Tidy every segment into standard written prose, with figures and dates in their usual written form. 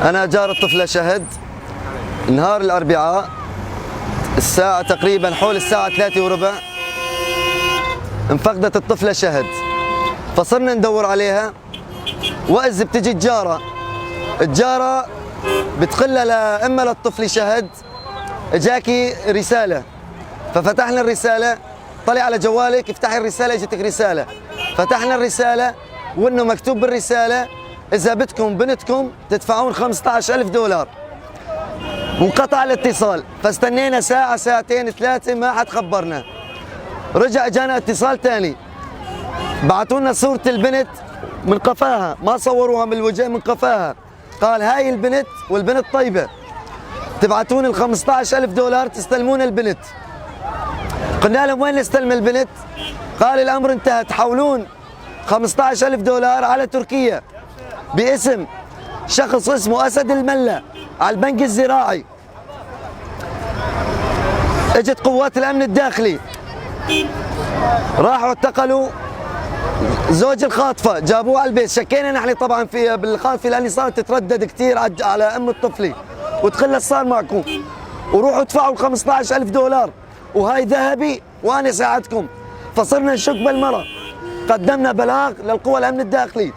أنا جار الطفلة شهد. نهار الأربعاء الساعة تقريبا حول الساعة 3:15 انفقدت الطفلة شهد، فصرنا ندور عليها. وإذ بتجي الجارة بتقول لأم للطفل شهد اجاكي رسالة، ففتحنا الرسالة، طلع على جوالك افتحي الرسالة اجتك رسالة. فتحنا الرسالة وانه مكتوب بالرسالة اذا بدكم بنتكم تدفعون $15,000. وانقطع الاتصال، فاستنينا ساعة ساعتين ثلاثة ما حد خبرنا. رجع جانا اتصال ثاني، بعثوا لنا صورة البنت من قفاها، ما صوروها من الوجه، من قفاها. قال هاي البنت والبنت طيبة، تبعتون $15,000 تستلمون البنت. قلنا لهم وين نستلم البنت؟ قال الأمر انتهى، تحولون $15,000 على تركيا باسم شخص اسمه أسد الملا على البنك الزراعي. اجت قوات الأمن الداخلي، راحوا اعتقلوا زوج الخاطفة، جابوه على البيت. شكينا نحن طبعا في بالخاطفة لأني صارت تتردد كثير على أم الطفلة وتقول صار معكم وروحوا ادفعوا $15,000 وهاي ذهبي وأنا ساعدكم. فصرنا نشك بالمرة، قدمنا بلاغ للقوى الأمن الداخلي.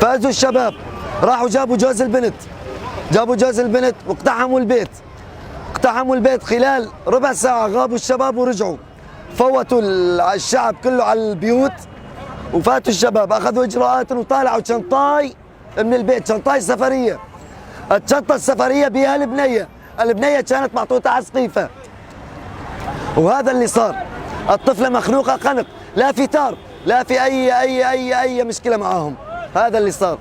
فازوا الشباب راحوا جابوا جوز البنت واقتحموا البيت. خلال ربع ساعة غابوا الشباب ورجعوا، فوتوا الشعب كله على البيوت وفاتوا الشباب، أخذوا إجراءات وطالعوا شنطاي من البيت، شنطاي سفرية. الشنطة السفرية بها البنية كانت محطوطة على سقيفة. وهذا اللي صار. الطفلة مخنوقة خنق، لا في تار، لا في أي مشكلة معاهم. هذا اللي صار.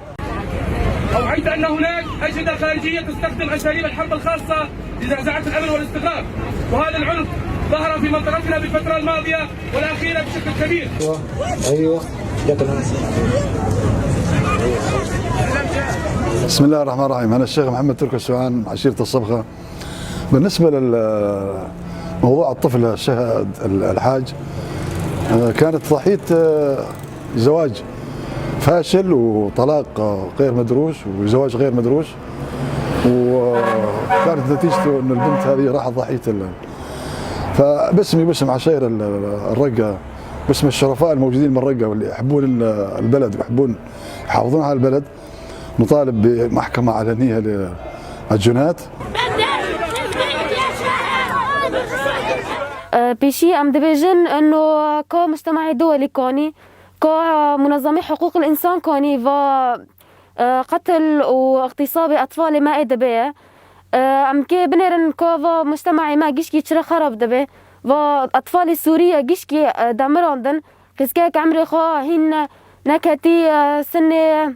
أوعيت أن هناك أجهزة خارجية تستخدم أساليب الحرب الخاصة لزعزعة الأمن والاستقرار، وهذا العنف ظهر في منطقتنا بالفترة الماضية والأخيرة بشكل كبير. أيوه. بسم الله الرحمن الرحيم. أنا الشيخ محمد تركي السوعان، عشيرة الصبخة. بالنسبة لموضوع الطفل شهد الحاج، كانت ضحية زواج فاشل وطلاق غير مدروس وزواج غير مدروس، وكانت نتيجته أن البنت هذه راحت ضحية فباسمي باسم عشائر الرقة، باسم الشرفاء الموجودين من الرقة واللي يحبون البلد ويحبون يحافظون على البلد، نطالب بمحكمة علنية للجنات. بشيء أم دبيجن إنه كمجتمع دولي كوني كمنظمي حقوق الإنسان كوني قتل واغتصاب أطفال ما دبي أم كي بنرن كوفا مجتمعي ما جيشكي تشرا خرب دبي أطفال سوريا جيشكي دامراندن كسكاك عمري خو هن نكتي سنة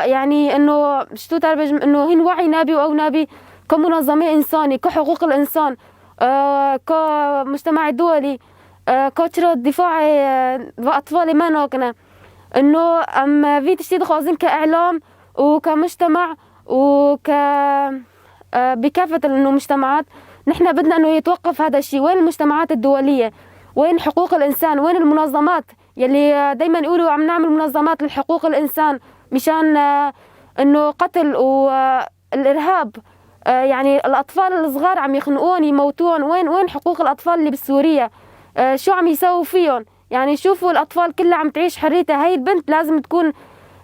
يعني إنه شتو تعرف إنه هن وعي نابي أو نابي كمنظمي إنساني كحقوق الإنسان كمجتمع دولي كتر الدفاع وأطفالي ما ناقنا إنه في تشتيد خازن كإعلام وكمجتمع بكافة إنه مجتمعات نحن بدنا إنه يتوقف هذا الشيء. وين المجتمعات الدولية؟ وين حقوق الإنسان؟ وين المنظمات يلي دايما يقولوا عم نعمل منظمات لحقوق الإنسان مشان إنه قتل والإرهاب؟ يعني الأطفال الصغار عم يخنقون يموتون. وين حقوق الأطفال اللي بسوريا؟ شو عم يسووا فيهم؟ يعني شوفوا الأطفال كلها عم تعيش حريتها. هاي البنت لازم تكون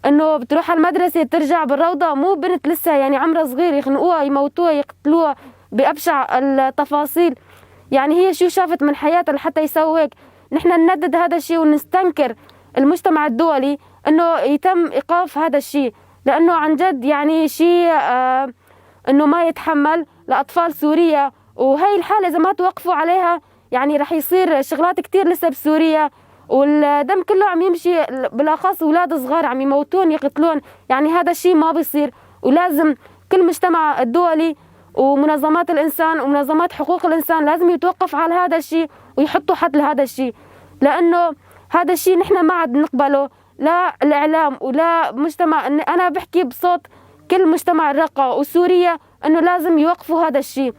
إنه بتروح على المدرسة ترجع بالروضة، مو بنت لسه يعني عمرها صغير يخنقوها يموتوها يقتلوها بأبشع التفاصيل. يعني هي شو شافت من حياتها لحتى يسووا هيك؟ نحن نندد هذا الشيء ونستنكر المجتمع الدولي إنه يتم إيقاف هذا الشيء، لأنه عن جد يعني شيء إنه ما يتحمل لأطفال سوريا. وهي الحالة إذا ما توقفوا عليها يعني رح يصير شغلات كتير لسه بسوريا، والدم كله عم يمشي، بالأخص أولاد صغار عم يموتون يقتلون. يعني هذا الشيء ما بيصير، ولازم كل مجتمع الدولي ومنظمات الإنسان ومنظمات حقوق الإنسان لازم يتوقف على هذا الشيء ويحطوا حد لهذا الشيء، لأنه هذا الشيء نحن ما عاد نقبله، لا الإعلام ولا مجتمع. أنا بحكي بصوت كل مجتمع الرقة وسوريا إنه لازم يوقفوا هذا الشيء.